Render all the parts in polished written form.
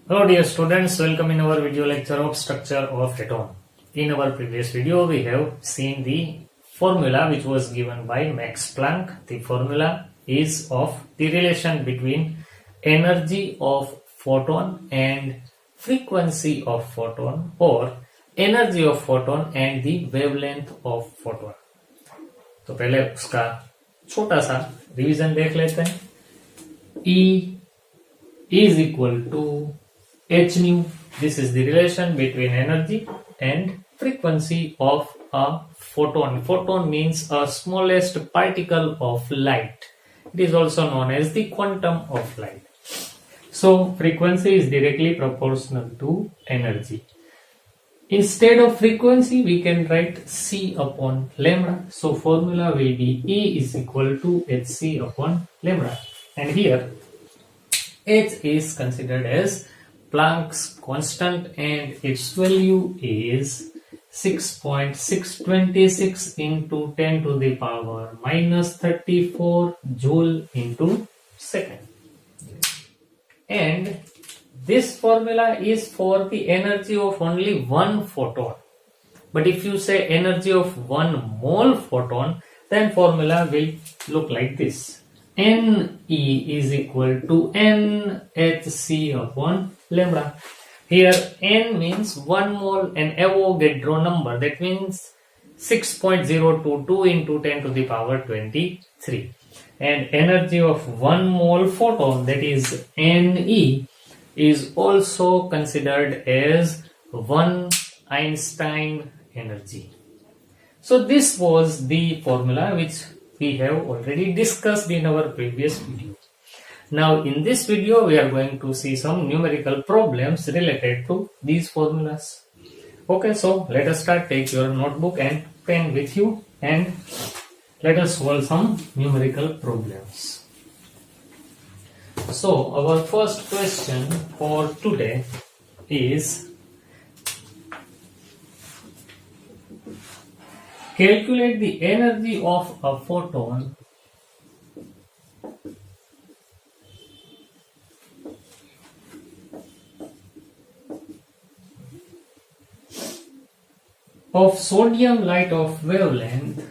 Hello dear students, welcome in our video lecture of structure of atom. In our previous video we have seen the formula which was given by Max Planck. The formula is of the relation between energy of photon and frequency of photon, or energy of photon and the wavelength of photon. तो पहले उसका छोटा सा revision देख लेते हैं. E is equal to h nu. This is the relation between energy and frequency of a photon. Photon means a smallest particle of light. It is also known as the quantum of light. So frequency is directly proportional to energy. Instead of frequency we can write c upon lambda. So formula will be E is equal to hc upon lambda. And here h is considered as Planck's constant and its value is 6.626 into 10 to the power minus 34 joule into second. And this formula is for the energy of only one photon. But if you say energy of one mole photon, then formula will look like this. Ne is equal to nhc upon lambda. Here n means 1 mole and Avogadro number, that means 6.022 into 10 to the power 23. And energy of 1 mole photon, that is Ne, is also considered as 1 Einstein energy. So this was the formula which we have already discussed in our previous video. Now in this video we are going to see some numerical problems related to these formulas. Okay, so let us start. Take your notebook and pen with you and let us solve some numerical problems. So our first question for today is: calculate the energy of a photon of sodium light of wavelength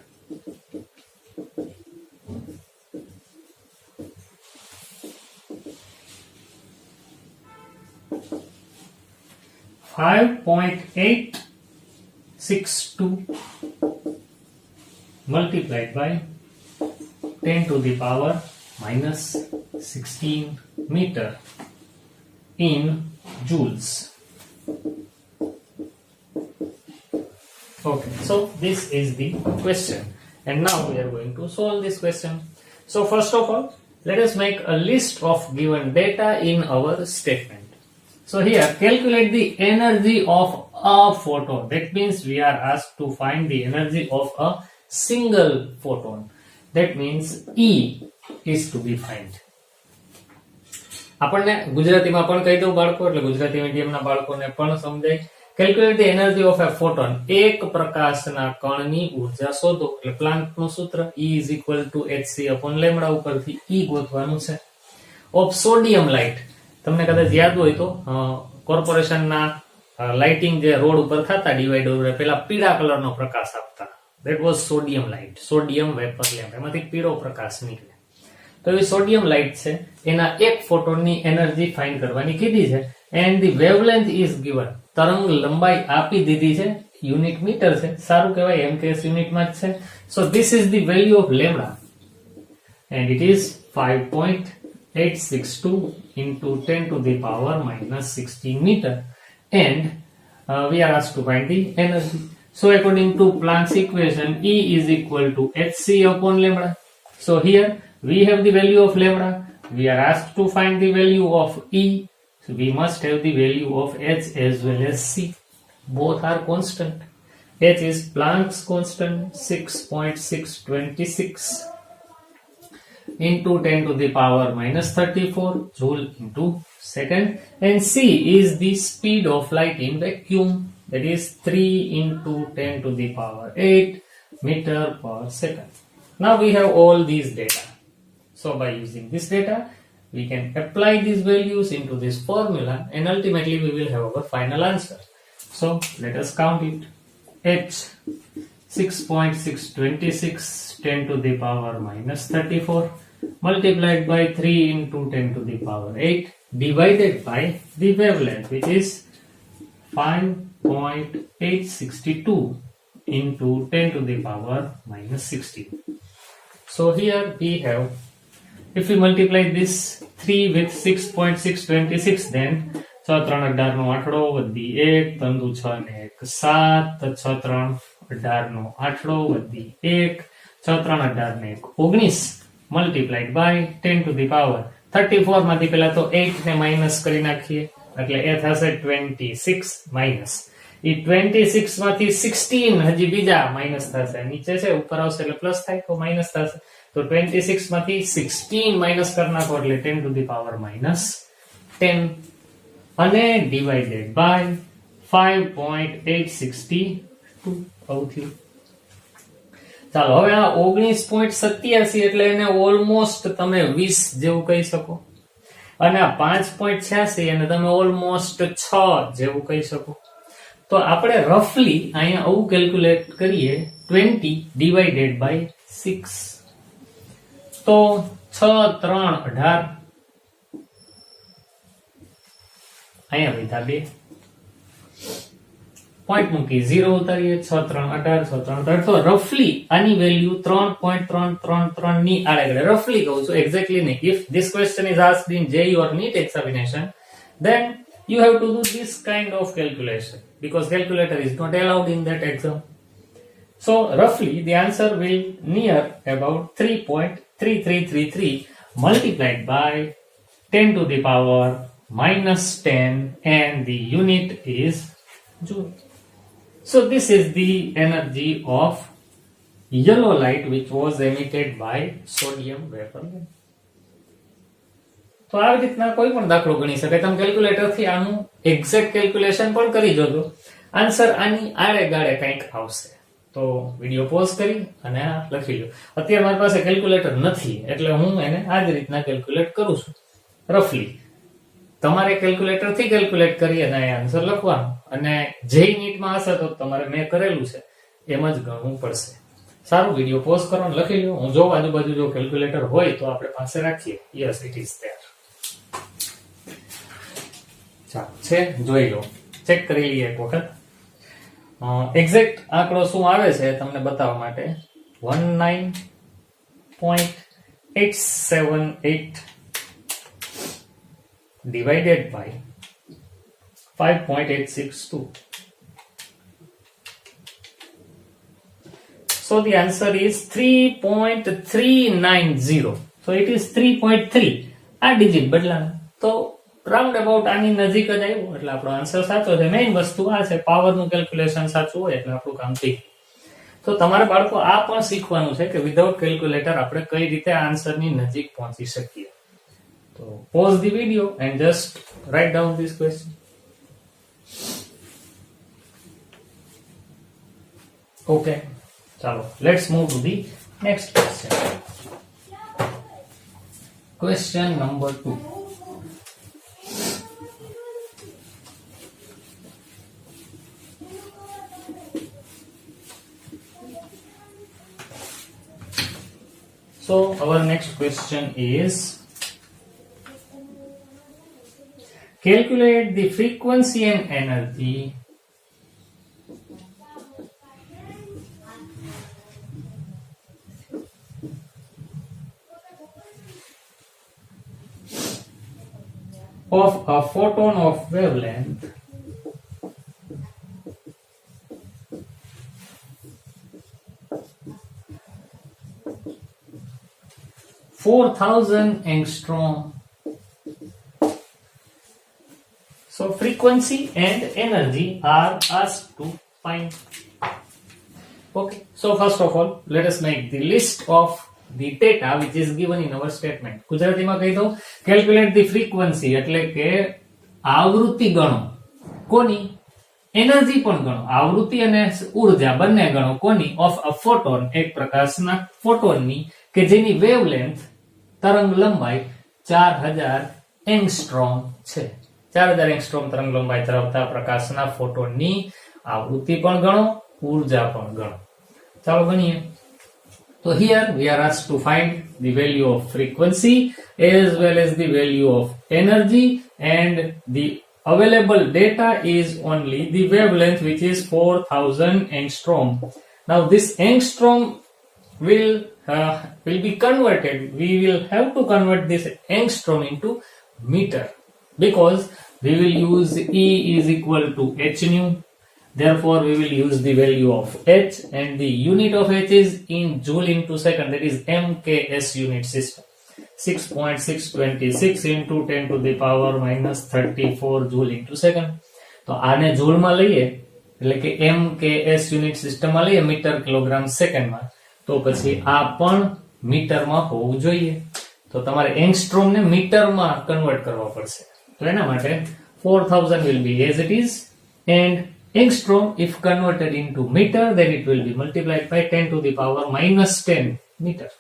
5.862 multiplied by 10 to the power minus 16 meter in joules. Okay, so this is the question, and now we are going to solve this question. So first of all, let us make a list of given data in our statement. So here, calculate the energy of a photon. That means we are asked to find the energy of a single photon. That means E is to be found. આપણને ગુજરાતીમાં પણ કહી દઉં બાળકો, એટલે ગુજરાતી મીડિયમના બાળકોને પણ સમજાય. Calculate the energy of a photon. એક પ્રકાશના કણની ઊર્જા શોધો. એટલે પ્લાન્કનું સૂત્ર E is equal to hc upon lambda, ઉપરથી E ગોતવાનું છે. Of sodium light. તમને કદાચ યાદ હોય તો કોર્પોરેશનના લાઇટિંગ જે રોડ ઉપર થતા ડિવાઈડર, પેલા પીળા કલરનો પ્રકાશ આપતા, that was sodium light, sodium vapor lamp, એમાંથી પીળો પ્રકાશ નીકળે. તો એ સોડિયમ લાઇટ છે, એના એક ફોટોનની એનર્જી ફાઇન્ડ કરવાની કીધી છે. And the wavelength is given. તરંગ લંબાઈ આપી દીધી છે, યુનિટ મીટર છે. સારું કહેવાય, MKS યુનિટમાં જ છે. So this is the value of lambda and it is 5.862 into 10 to the power minus 16 meter, and we are asked to find the energy. So according to Planck's equation, E is equal to hc upon lambda. So here we have the value of lambda, we are asked to find the value of E, so we must have the value of h as well as c. Both are constant. H is Planck's constant, 6.626 into 10 to the power minus 34 joule into second, and c is the speed of light in vacuum, that is 3 into 10 to the power 8 meter per second. Now we have all these data. So by using this data we can apply these values into this formula and ultimately we will have our final answer. So let us count it. H 6.626 10 to the power minus 34 multiplied by 3 into 10 to the power 8 divided by the wavelength, which is 5.862 into 10 to the power minus 16. So here we have, if we multiply this 3 with 6.626, then 6 3 18 નો આઠડો વધી 1 તંદુ 6 ને 1 7 6 3 18 નો આઠડો વધી 1 6 3 18 ને 1 19 multiplied by 10 to the power 34 માંથી પહેલા તો 8 ને minus કરી નાખીએ એટલે એ થશે 26 માઈનસ એ 26 માંથી 16 હજી બીજા માઈનસ થશે, નીચે છે ઉપર આવશે એટલે પ્લસ થાય તો માઈનસ થશે, તો 26 માંથી 16 માઈનસ કરી નાખો એટલે 10 ટુ ધી પાવર માઈનસ 10 અને ડિવાઇડેડ બાય 5.862 આવું થયું. ચાલો હવે આ 19.87 એટલે એને ઓલમોસ્ટ તમે 20 જેવું કહી શકો અને આ 5.86 એને તમે ઓલમોસ્ટ 6 જેવું કહી શકો. તો આપણે રફલી અહીંયા આવું કેલ્ક્યુલેટ કરીએ 20 ડિવાઇડેડ બાય 6 તો 6 3 18 અહીંયા વિધા 2 પોઈન્ટ મૂકી 0 ઉતારીએ 6 3 18 6 3 18 તો રફલી આની વેલ્યુ 3.333 ની આડે રફલી કહું છું, એક્ઝેક્ટલી નહીં. If this question is asked in JEE or NEET examination, then you have to do this kind of calculation because calculator is not allowed in that exam. So roughly the answer will near about 3.3333 multiplied by 10 to the power minus 10 and the unit is joule. So this is the energy of yellow light which was emitted by sodium vapor lamp. તો આવી રીતના કોઈ પણ દાખલો ગણી શકે, તમે calculator થી આનું એક્ઝેક્ટ કેલ્ક્યુલેશન પણ કરી જોજો, આન્સર આની આડે ગાડે કંઈક આવશે. તો વિડિયો પોઝ કરી અને આ લખી લો. અત્યારે મારી પાસે કેલ્ક્યુલેટર નથી એટલે હું એને આ જ રીતના કેલ્ક્યુલેટ કરું છું રફલી. તમારે કેલ્ક્યુલેટર થી કેલ્ક્યુલેટ કરી અને આન્સર લખવાનો, અને જે નીટમાં હશે તો તમારે મેં કરેલું છે એમ જ ગણવું પડશે. સારું, વિડિયો પોઝ કરો અને લખી લો. હું જો આજુબાજુ જો કેલ્ક્યુલેટર હોય તો આપણે પાસે રાખીએ. Yes, it is there. ચાલો છે, જોઈ લો, ચેક કરી લઈએ એક વખત. એક્ઝેક્ટ આંકડો શું આવે છે તમને બતાવવા માટે 19.878 divided by 5.862. So the answer is 3.390. So it is 3.3. આ ડિજિટ બદલાનો તો રાઉન્ડ અબાઉટ આની નજીક જ આવ્યું એટલે આપણો આન્સર સાચો છે. મેઇન વસ્તુ આ છે, પાવરનું કેલ્ક્યુલેશન સાચું હોય એટલે આપણું કામ થઈ. તો તમારા બાળકો આ પણ શીખવાનું છે કે વિધાઉટ કેલ્ક્યુલેટર આપણે કઈ રીતે આન્સરની નજીક પહોંચી શકીએ. So pause the video and just write down this question. Okay, chalo, let's move to the next question. Question number 2. So our next question is, calculate the frequency and energy of a photon of wavelength 4000 angstrom. So frequency and energy are asked to find. Okay, so first of all let us make the list of the data which is given in our statement. ગુજરાતીમાં કહી દઉં, calculate the frequency એટલે કે આવૃત્તિ ગણો કોની, energy પણ ગણો, આવૃત્તિ અને ઉર્જા બંને ગણો કોની, ઓફ અ ફોટોન, એક પ્રકાશના ફોટોનની કે જેની વેવલેન્થ તરંગ લંબાઈ 4000 એંગસ્ટ્રોમ છે. 4000 એંગસ્ટ્રોમ તરંગ લંબાઈ ધરાવતા પ્રકાશના ફોટોનની આવૃત્તિ પણ ગણો, ઊર્જા પણ ગણો. ચાલો ગણીએ. So here we are asked to find the value of frequency as well as the value of energy, and the available data is only the wavelength, which is 4000 angstrom. Now this angstrom will be converted. We will have to convert this angstrom into meter, because we will use E is equal to h nu. Therefore we will use the value of h, and the unit of h is in joule into second, that is MKS unit system. 6.626 into 10 to the power minus 34 joule into second. તો આને joule માં લઈએ એટલે કે MKS unit system માં લઈએ metre kilogram second માં, તો પછી આ પણ મીટર માં હોવું જોઈએ. તો તમારે એંગસ્ટ્રોમ ને મીટર માં કન્વર્ટ કરવા પડશે. તો એના માટે 4000 will be as it is, and angstrom if converted into meter, then it will be multiplied by 10 to the power minus 10 meter.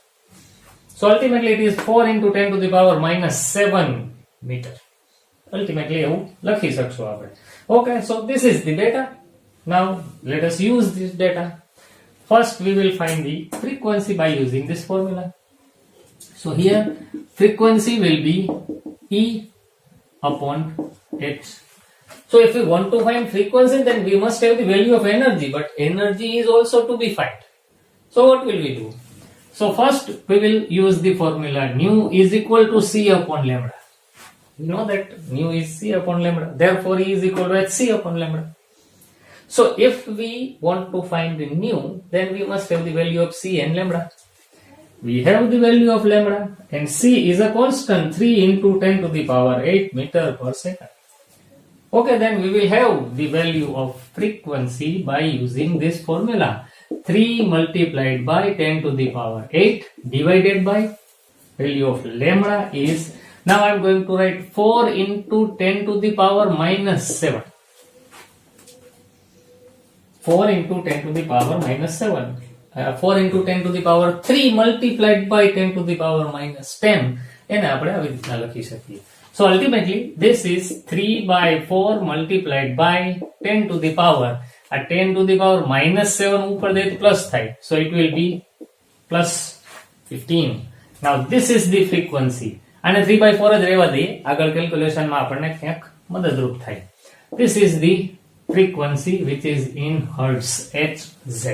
So ultimately it is 4 into 10 to the power minus 7 meter. Ultimately એવું લખી શકશો આપણે. Okay, so this is the data. Now let us use this data. First we will find the frequency by using this formula. So here frequency will be E upon h. So if we want to find frequency, then we must have the value of energy, but energy is also to be found. So what will we do? So first we will use the formula nu is equal to C upon lambda. We know that nu is C upon lambda, therefore E is equal to hc upon lambda. So if we want to find the nu, then we must have the value of C and lambda. We have the value of lambda, and C is a constant 3 into 10 to the power 8 meter per second. Okay, then we will have the value of frequency by using this formula. 3 multiplied by 10 to the power 8 divided by value of lambda is, now I am going to write 4 into 10 to the power minus 7. 4 into 10 to the power minus 7. 4 into 10 to the power 3 multiplied by 10 to the power minus 10. એને આપણે આવી રીતના લખી શકીએ. So ultimately this is 3 by 4 multiplied by 10 to the power. A 10 to the power minus 7 ઉપર દે તો plus થાય. So it will be plus 15. Now this is the frequency. અને 3 by 4 જ રહેવા દઈએ, આગળ કેલ્ક્યુલેશન માં આપણને ક્યાંક મદદરૂપ થાય. This is the frequency which is in hertz, Hz.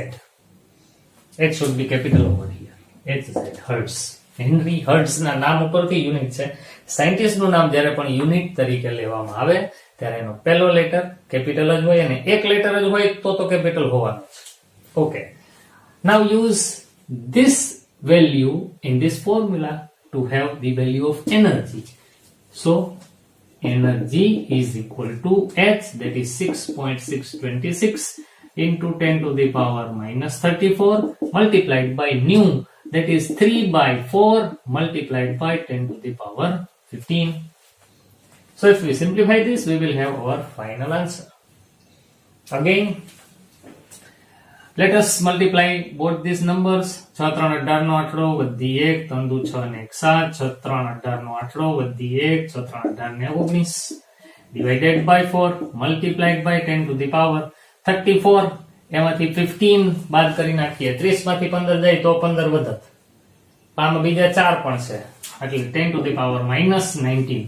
H should be capital over here. Hz, hertz. Henry hertz ના નામ ઉપરથી યુનિટ છે. સાયન્ટિસ્ટ નું નામ જ્યારે પણ યુનિટ તરીકે લેવામાં આવે ત્યારે એનો પહેલો લેટર કેપિટલ જ હોય અને એક લેટર જ હોય તો કેપિટલ હોવાનો છે. Okay, now use this value in this formula to have the value of energy. So energy is equal to h, that is 6.626 into 10 to the power minus 34 multiplied by nu, that is 3 by 4 multiplied by 10 to the power 15. So if we simplify this, we will have our final answer. Again, let us multiply both these numbers. 6 3 18 નો આંકડો વધી 1, 3 2 6 ને 1 7, 6 3 18 નો આંકડો વધી 1, 6 3 18 ને 19 divided by 4 multiplied by 10 to the power 34. એમાંથી 15 બાદ કરી નાખીએ, 30 માંથી 15 જાય તો 15 વધત. આમાં બીજા 4 પણ છે, એટલે 10 to the power minus 19.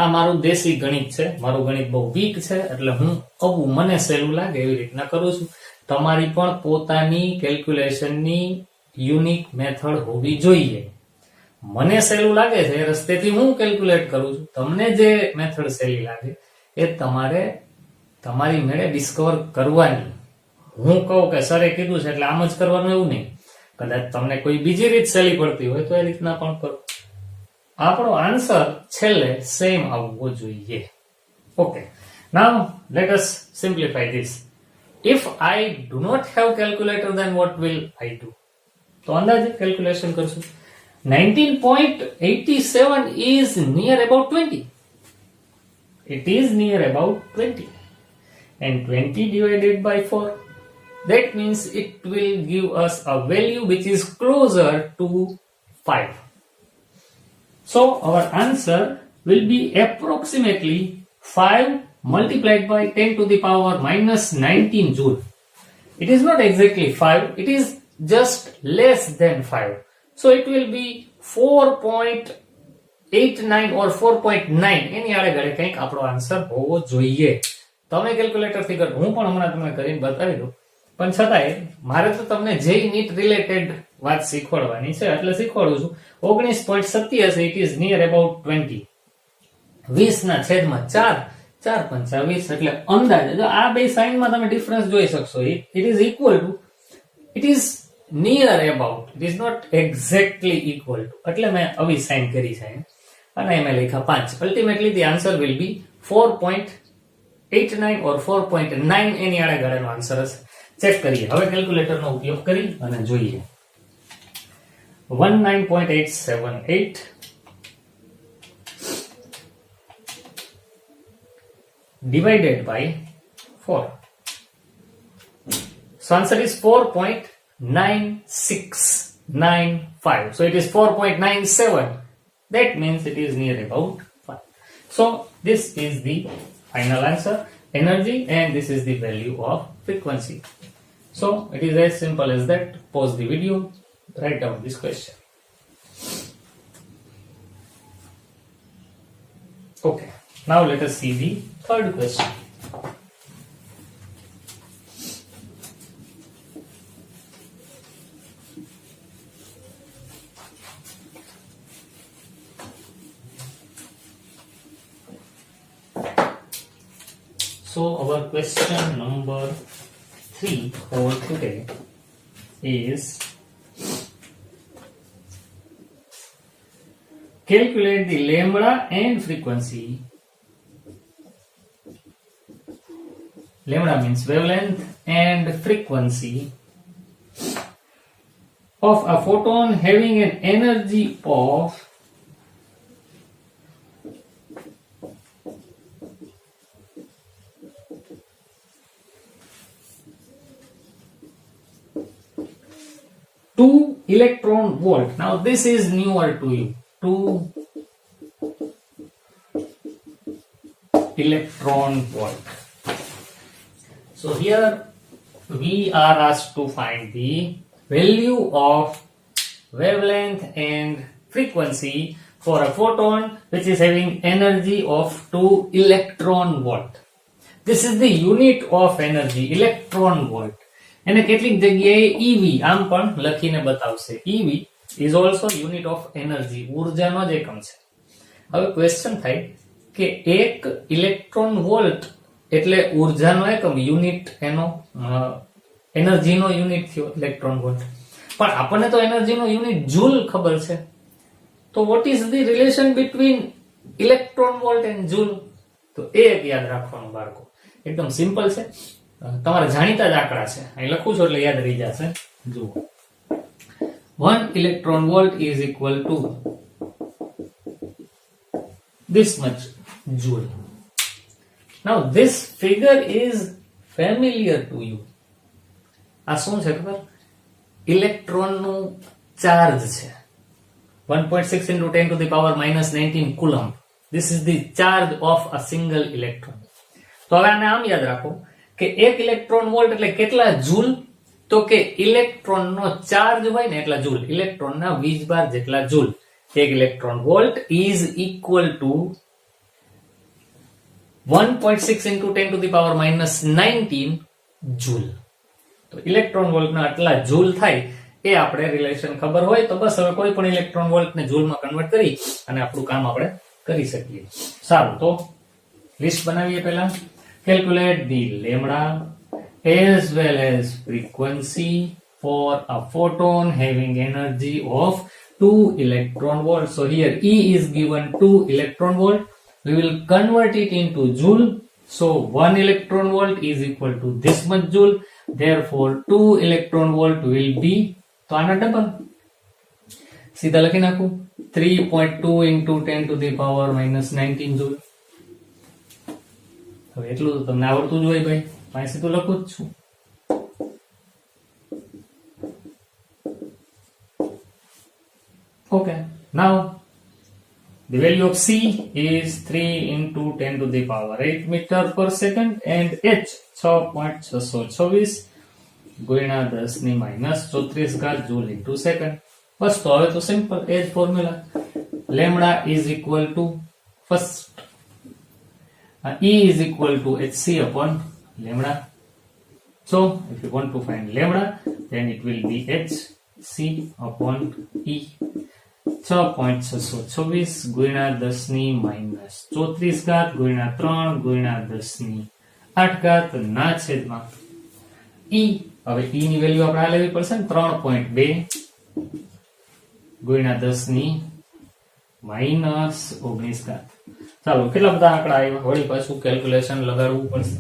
આ મારું દેશી ગણિત છે, મારું ગણિત બહુ વીક છે, એટલે હું આવું મને સહેલું લાગે એવી રીતના કરું છું. તમારી પણ પોતાની કેલ્ક્યુલેશનની યુનિક મેથડ હોવી જોઈએ. મને સહેલું લાગે છે એ રસ્તેથી હું કેલ્ક્યુલેટ કરું છું, તમને જે મેથડ સહેલી લાગે એ તમારે તમારી મેળે ડિસ્કવર કરવાની. હું કહું કે સરે કીધું છે એટલે આમ જ કરવાનું એવું નહીં, કદાચ તમને કોઈ બીજી રીત સહેલી પડતી હોય તો એ રીતના પણ કરો. આપણો આન્સર છેલ્લે સેમ આવવો જોઈએ. Okay, now let us simplify this. If I do not have calculator, then what will I do? તો અંદાજે કેલ્ક્યુલેશન કરશું. 19.87 is near about 20. It is near about 20. And 20 divided by 4, that means it will give us a value which is closer to 5. So our answer will be approximately 5 multiplied by 10 to the power minus 19 joule. It is not exactly 5, it is just less than 5. So it will be 4.89 or 4.9. એની આડે ગળે કંઈક આપણો answer હોવો જોઈએ. તમે calculator થી કરો, હું પણ હમણાં તમને કરીને બતાવી દઉં, પણ છતાંય મારે તો તમને જે નીટ રિલેટેડ વાત શીખવાડવાની છે એટલે શીખવાડું છું. 19.87, ઇટ ઇઝ નિયર અબાઉટ 20. 20 ના છેદમાં 4, 4 પંચા 20, એટલે અંદાજે જો આ બે સાઈનમાં તમે ડિફરન્સ જોઈ શકશો. It is equal to, it is near about, it is not exactly equal to, એટલે મેં આવી સાઈન કરી છે અને એમાં લખ્યા 5. Ultimately the answer will be 4.89 or 4.9. એની આડે ગાળેનો આન્સર હશે. ચેક કરીએ હવે કેલ્ક્યુલેટરનો ઉપયોગ કરી અને જોઈએ. 19.878 divided by 4. So answer is 4.9695. So it is 4.97. That means it is near about 5. So this is the final answer, energy, and this is the value of frequency. So it is as simple as that. Pause the video, write down this question. Okay, now let us see the third question. So our question number 3 for today is calculate the lambda and frequency. Lambda means wavelength and frequency of a photon having an energy of 2 electron volt. Now this is newer to you. 2 electron volt. So here we are asked to find the value of wavelength and frequency for a photon which is having energy of 2 electron volt. This is the unit of energy, electron volt. એને કેટલીક જગ્યાએ EV આમ પણ લખીને બતાવશે. EV is also unit of energy, ઉર્જાનો જ એકમ છે. હવે ક્વેશ્ચન થાય કે એક ઇલેક્ટ્રોન વોલ્ટ એટલે ઉર્જાનો એકમ, યુનિટ એનો એનર્જીનો યુનિટ થયો ઇલેક્ટ્રોન વોલ્ટ. પણ આપણને તો એનર્જીનો યુનિટ જૂલ ખબર છે. તો what is the relation between electron volt and joule? તો એ એક યાદ રાખવાનું બાળકો, એકદમ સિમ્પલ છે. તમારા જાણીતા જ આંકડા છે, અહીં લખું છું એટલે યાદ રહી જશે. જુઓ, 1 electron volt is equal to this much joule. Now this figure is familiar to you. આ શું છે ખબર? ઇલેક્ટ્રોન નું ચાર્જ છે. 1.6 into 10 to the power minus 19 coulomb. This is the charge of a single electron. તો હવે આને આમ યાદ રાખો કે 1 ઇલેક્ટ્રોન વોલ્ટ એટલે કેટલા જૂલ? તો કે ઇલેક્ટ્રોન નો ચાર્જ હોય ને એટલા જૂલ, ઇલેક્ટ્રોન ના વીજભાર જેટલા joule. 1 electron volt is equal to 1.6 into 10 to the power minus 19 joule. તો ઇલેક્ટ્રોન વોલ્ટ ના આટલા જૂલ થાય એ આપણે રિલેશન ખબર હોય તો બસ હવે કોઈ પણ ઇલેક્ટ્રોન વોલ્ટ ને જૂલ માં કન્વર્ટ કરી અને આપણું કામ આપણે કરી શકીએ. સારું, તો લિસ્ટ બનાવીએ પહેલા. Calculate the lambda as well as frequency for a photon having energy of 2 electron volt. So here E is given 2 electron volt. We will convert it into joule. So 1 electron volt is equal to this much joule. Therefore 2 electron volt will be, તો આના double સીધા લખી નાખું, 3.2 into 10 to the power minus 19 joule. હવે એટલું તો તમને આવડતું જ હોય ભાઈ, અહીં સીધું લખું જ છું. Okay, now value of c is 3 into 10 to the power 8 meter per second and h 6.626 ગુણ્યા 10 ની માઇનસ 34 ઘાત જૂલ ઇન્ટુ સેકન્ડ. બસ તો હવે તો સિમ્પલ એ જ formula. Lambda is equal two first E is equal to hc upon lambda. So if you want to find lambda, then it will be hc upon E. 6.626 ગુણ્યા 10 ની minus 34 ઘાત ગુણ્યા 3 ગુણ્યા 10 ની 8 ઘાત ના છેદમાં E. હવે E ની વેલ્યુ આપણે આ લેવી પડશે ને 3.2 ગુણ્યા 10 ની માઇનસ 19 ઘાત. ચાલો કેટલા બધા આંકડા આવ્યા, વળી પાછું કેલ્ક્યુલેશન લગાડવું પડશે.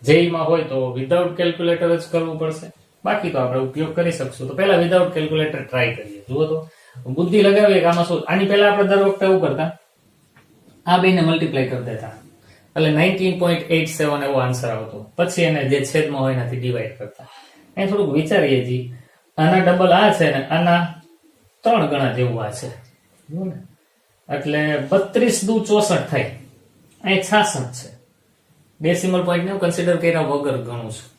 જેઈ માં હોય તો વિધાઉટ કેલ્ક્યુલેટર જ કરવું પડશે, બાકી તો આપણે ઉપયોગ કરી શકશું. તો પહેલા વિધાઉટ કેલ્ક્યુલેટર ટ્રાય કરીએ. જુઓ તો બુદ્ધિ લગાવીએ કે આમાં શું. આની પહેલા આપણે દર વખતે એવું કરતા, આ બેને મલ્ટીપ્લાય કરી દેતા એટલે 19.87 એવો આન્સર આવતો. પછી એને જે છેદમાં હોય એનાથી ડિવાઈડ કરતા. એ થોડુંક વિચારીએ જી, આના ડબલ આ છે ને આના 3 ગણા જેવું આ છે, જુઓ ને, એટલે 32 દુ 64 થાય. અહીં 66 છે. ડેસિમલ પોઈન્ટ ને કન્સિડર કર્યા વગર ગણું છું.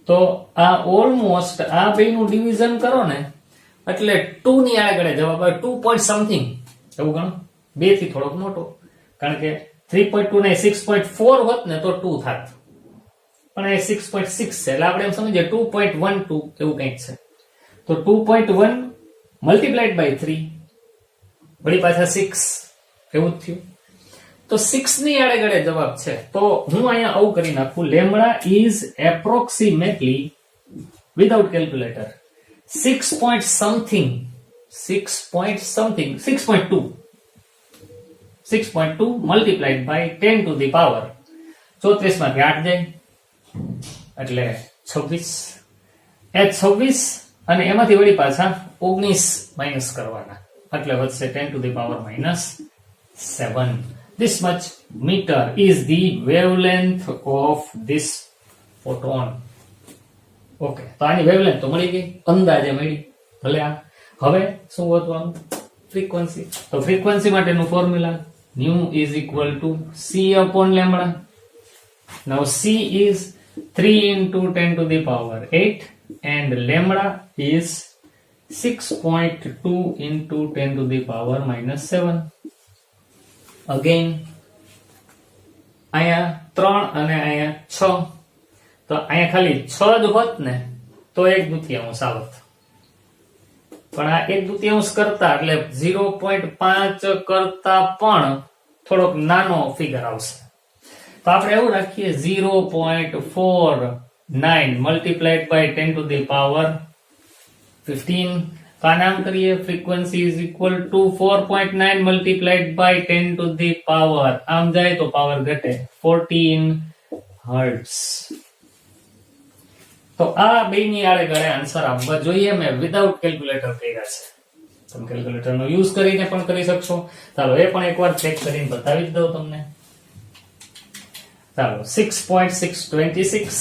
તો આ ઓલમોસ્ટ આ બેનું ડિવિઝન કરો ને એટલે 2 ની આગળ જવાબ આવે. 2 પોઈન્ટ સમથિંગ એવું ગણો, 2 થી થોડોક મોટો, કારણ કે 3.2 ને 6.4 હોત ને તો 2 થાત, પણ એ 6.6 છે એટલે આપણે એમ સમજીએ 2.12 એવું કંઈક છે. તો 2.1 મલ્ટીપ્લાઈડ બાય 3 વળી પાછા 6 એવું જ થયું. તો 6 ની આડે જવાબ છે. તો હું અહીંયા આવું કરી નાખું, lambda is approximately without calculator 6 point something 6.2 multiplied by 10 to the power 34 માંથી 8 જાય એટલે 26. એ 26 અને એમાંથી વળી પાછા 19 માઇનસ કરવાના એટલે વધશે 10 to the power -7. This much meter is the wavelength of this photon. Okay, તો આની વેવલેન્થ તો મળી ગઈ, અંદાજે મળી. ભલે આ હવે શું હતું આનું ફ્રીક્વન્સી. તો ફ્રીક્વન્સી માટેનું formula nu is equal to c upon lambda. Now c is 3 into 10 to the power 8 and lambda is 6.2 into 10 to the power -7. Again અહીંયા 3 અને અહીંયા 6, તો અહીંયા ખાલી 6 જ હોત ને તો 1/2 આવત, પણ આ 1/2 કરતા એટલે 0.5 કરતા પણ થોડોક નાનો ફિગર આવશે. તો આપણે એવું રાખીએ 0.49 multiplied by 10 to the power 15. તો આને આમ કરીએ, frequency is equal to 4.9 multiplied by 10 to the power, આમ જાય તો પાવર ઘટે 14 હર્ટ્ઝ. તો આ બેની આડે આન્સર આવવા જોઈએ. મેં વિધાઉટ કેલ્ક્યુલેટર કર્યા છે, તમે કેલ્ક્યુલેટરનો યુઝ કરીને પણ કરી શકશો. ચાલો એ પણ એકવાર ચેક કરીને બતાવી જ દઉં તમને. ચાલો 6.626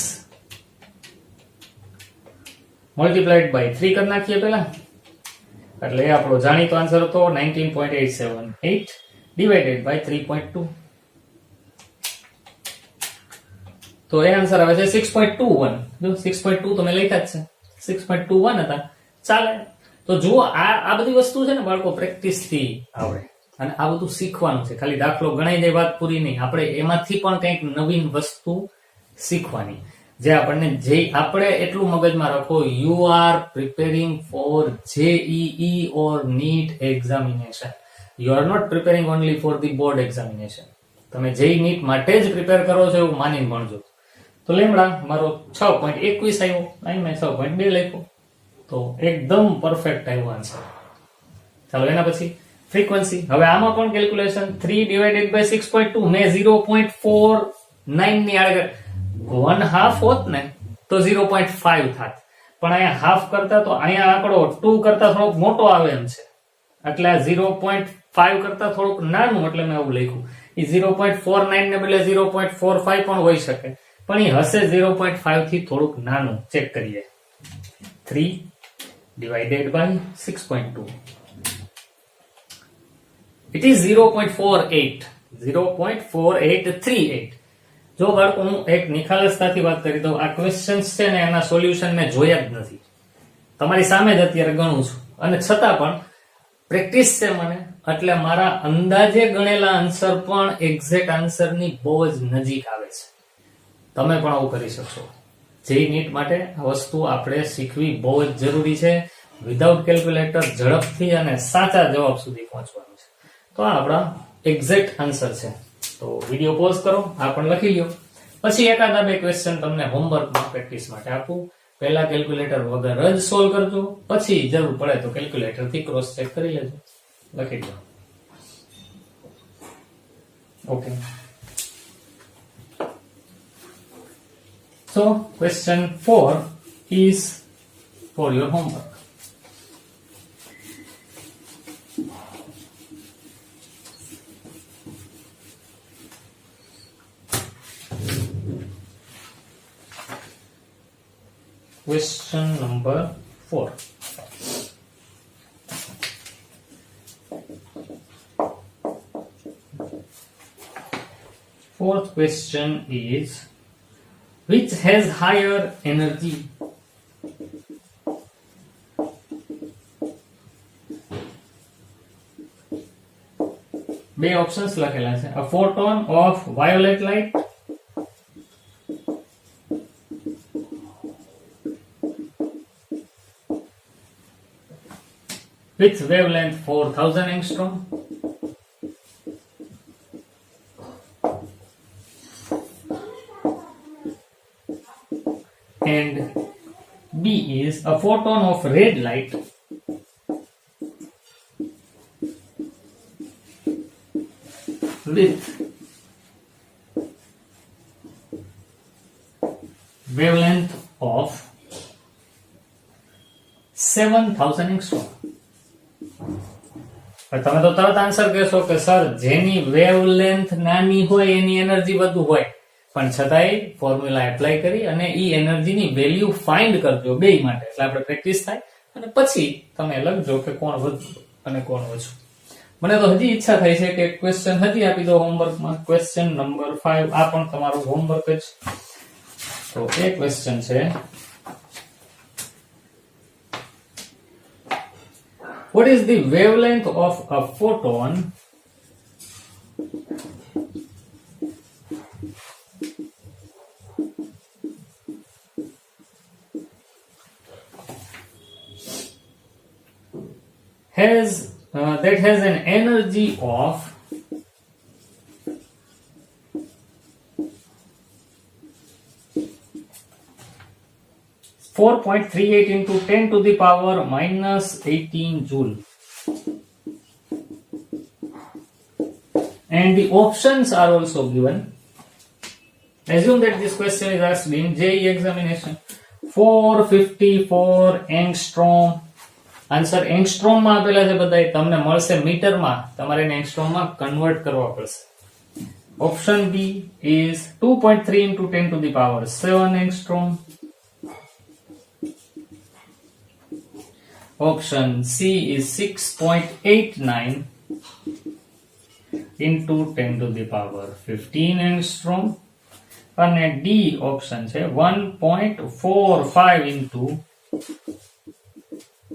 મલ્ટીપ્લાઈડ બાય 3 કરી નાખીએ પેલા, એટલે એ આપણો જાણીતો આન્સર હતો 19.878 ડિવાઇડેડ બાય 3.2. તો એ આન્સર આવે છે 6.21. જો 6.2 તો મેં લખ્યા જ છે, 6.21 હતા, ચાલે. તો જુઓ આ બધી વસ્તુ છે ને બાળકો પ્રેક્ટિસ થી આવડે, અને આ બધું શીખવાનું છે. ખાલી દાખલો ગણાઈ જાય વાત પૂરી નહીં, આપણે એમાંથી પણ કંઈક નવીન વસ્તુ શીખવાની. જે આપણે એટલું મગજમાં રાખો, you are preparing four JEE or NEET examination. You are not preparing only for the board examination. તમે JEE NEET માટે જ પ્રિપેર કરો છો એવું માનીને ભણજો. તો લેમ્ડા મારો 6.21 આવ્યો, અહીં મેં 6.2 લખ્યો, તો એકદમ પરફેક્ટ આવ્યો આન્સર. ચાલો એના પછી ફ્રીક્વન્સી. હવે આમાં પણ કેલ્ક્યુલેશન 3 ડિવાઇડેડ બાય 6.2 મેં 0.49 ની આગળ 1/2 હોત ને તો 0.5 થાત, પણ અહીંયા હાફ કરતા તો અહીંયા આંકડો 2 કરતા થોડોક મોટો આવે એમ છે, એટલે આ 0.5 કરતા થોડુંક નાનું, એટલે મેં એવું લખ્યું. એ 0.49 ને બદલે 0.45 પણ હોઈ શકે, પણ એ હશે 0.5 થી થોડુંક નાનું. ચેક કરીએ. 3 ડિવાઇડેડ બાય 6.2 ઇટ ઇઝ 0.48, 0.4838. જો બાળકો હું એક નિખાલસતાથી વાત કરી દઉં, આ ક્વેશ્ચન્સ છે ને એના સોલ્યુશન મેં જોયા જ નથી, તમારી સામે જ અત્યારે ગણું છું, અને છતાં પણ પ્રેક્ટિસ છે મને, એટલે મારા અંદાજે ગણેલા આન્સર પણ એક્ઝેક્ટ આન્સરની બહુ જ નજીક આવે છે. તમે પણ આવું કરી શકશો. જેઈ નીટ માટે આ વસ્તુ આપણે શીખવી બહુ જ જરૂરી છે. વિધાઉટ કેલ્ક્યુલેટર ઝડપથી અને સાચા જવાબ સુધી પહોંચવાનું છે. તો આ આપણા એક્ઝેક્ટ આન્સર છે. તો વિડીયો પોઝ કરો, આ પણ લખી લ્યો. પછી એકાદા બે ક્વેશ્ચન તમને હોમવર્કમાં પ્રેક્ટિસ માટે આપું. પહેલા કેલ્ક્યુલેટર વગર જ સોલ્વ કરજો, પછી જરૂર પડે તો કેલ્ક્યુલેટર થી ક્રોસ ચેક કરી લેજો. લખી દો. Okay. So question 4 is for your homework. Question number 4. Fourth question is, which has higher energy? બે ઓપ્શન્સ લખેલા છે. A photon of violet light with wavelength 4000 angstrom, and B is a photon of red light with wavelength of 7000 angstrom. તમે તો તરત answer કહેશો કે sir જેની wavelength નાની હોય એની એનર્જી વધુ હોય, પણ છતાંય ફોર્મ્યુલા એપ્લાય કરી અને ઈ એનર્જીની વેલ્યુ ફાઇન્ડ કરજો બે માટે, એટલે આપણે પ્રેક્ટિસ થાય અને પછી તમે લખજો કે કોણ વધુ અને કોણ ઓછું. મને તો હજી ઈચ્છા થાય છે કે ક્વેશ્ચન હજી આપી દો હોમવર્કમાં. ક્વેશ્ચન નંબર 5, આ પણ તમારું હોમવર્ક જ. તો એ ક્વેશ્ચન છે, what is the wavelength of a photon that has an energy of 4.38 into 10 to the power minus 18 joule. And the options are also given. Assume that this question is asked in JEE examination. 454 angstrom. Answer angstrom માં આપેલા છે બધા, તમને મળશે metre માં, તમારે એને angstrom માં કન્વર્ટ કરવા પડશે. Option B is 2.3 into 10 to the power 7 angstrom. Option C is 6.89 into 10 to the power 15 angstrom. અને ડી ઓપ્શન છે 1.45 into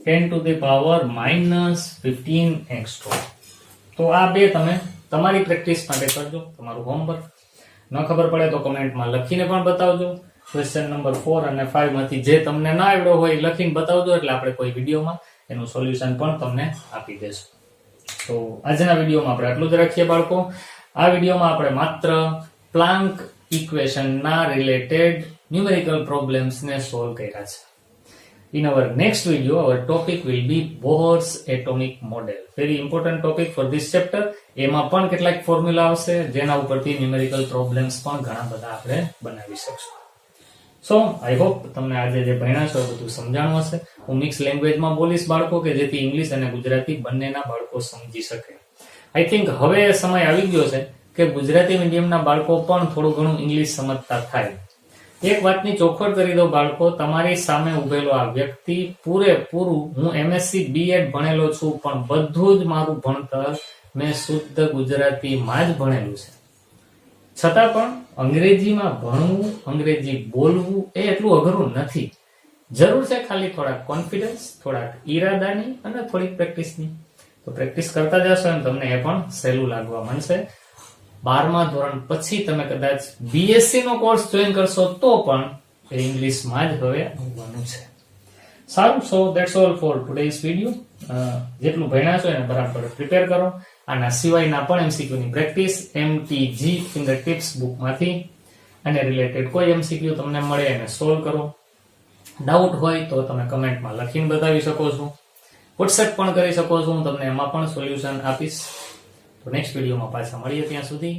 10 to the power minus 15 angstrom. તો આ બે તમે તમારી પ્રેક્ટિસ માટે કરજો, તમારું હોમવર્ક. ન ખબર પડે તો કમેન્ટમાં લખીને પણ બતાવજો. ક્વેશ્ચન નંબર 4 અને 5 માંથી જે તમને ના આવડ્યો હોય લખીને બતાવજો, એટલે આપણે કોઈ વિડીયોમાં એનું સોલ્યુશન પણ તમને આપી દેશું. તો આજના વિડીયોમાં આપણે આટલું જ રાખીએ બાળકો. આ વિડીયોમાં આપણે માત્ર પ્લાન્ક ઇક્વેશન ના રિલેટેડ ન્યુમેરિકલ પ્રોબ્લેમ્સ ને સોલ્વ કર્યા છે. In our next video, our topic will be Bohr's atomic model. Very important topic for this chapter. એમાં પણ કેટલાક ફોર્મ્યુલા આવશે જેના ઉપરથી ન્યુમેરિકલ પ્રોબ્લેમ્સ પણ ઘણા બધા આપણે બનાવી શકશું. સો આઈ હોપ તમને આજે જે ભણ્યા છો બધું સમજાણું હશે. હું મિક્સ લેંગ્વેજમાં બોલીશ બાળકો, કે જેથી ઇંગ્લિશ અને ગુજરાતી બંનેના બાળકો સમજી શકે. આઈ થિંક હવે સમય આવી ગયો છે કે ગુજરાતી મીડિયમના બાળકો પણ થોડું ઘણું ઇંગ્લિશ સમજતા થાય. એક વાતની ચોખવટ કરી દો બાળકો, તમારી સામે ઉભેલો આ વ્યક્તિ પૂરેપૂરું, હું MSc B.Ed ભણેલો છું, પણ બધું જ મારું ભણતર મેં શુદ્ધ ગુજરાતીમાં જ ભણેલું છે. છતાં પણ અંગ્રેજીમાં ભણવું, અંગ્રેજી બોલવું એ એટલું અઘરું નથી. જરૂર છે ખાલી થોડાક કોન્ફિડન્સ, થોડાક ઈરાદાની અને થોડીક પ્રેક્ટિસની. તો પ્રેક્ટિસ કરતા જશો એમ તમને એ પણ સહેલું લાગવા માંડશે. 12મા ધોરણ પછી તમે કદાચ બીએસસી નો કોર્સ જોઈન કરશો તો પણ એ ઇંગ્લિશમાં જ હવે આવવાનું છે. સારું, સો that's all four today's video. જેટલું ભણ્યા છો એને બરાબર પ્રિપેર કરો. આના સિવાયના પણ MCQ ની પ્રેક્ટિસ MTG ફિંગર ટિપ્સ બુકમાંથી અને રિલેટેડ કોઈ MCQ તમને મળે એને સોલ્વ કરો. ડાઉટ હોય તો તમે કમેન્ટમાં લખીને બતાવી શકો છો. વોટ્સએપ પણ કરી શકો છો, હું તમને એમાં પણ સોલ્યુશન આપીશ. તો નેક્સ્ટ વિડીયોમાં પાછા મળીએ, ત્યાં સુધી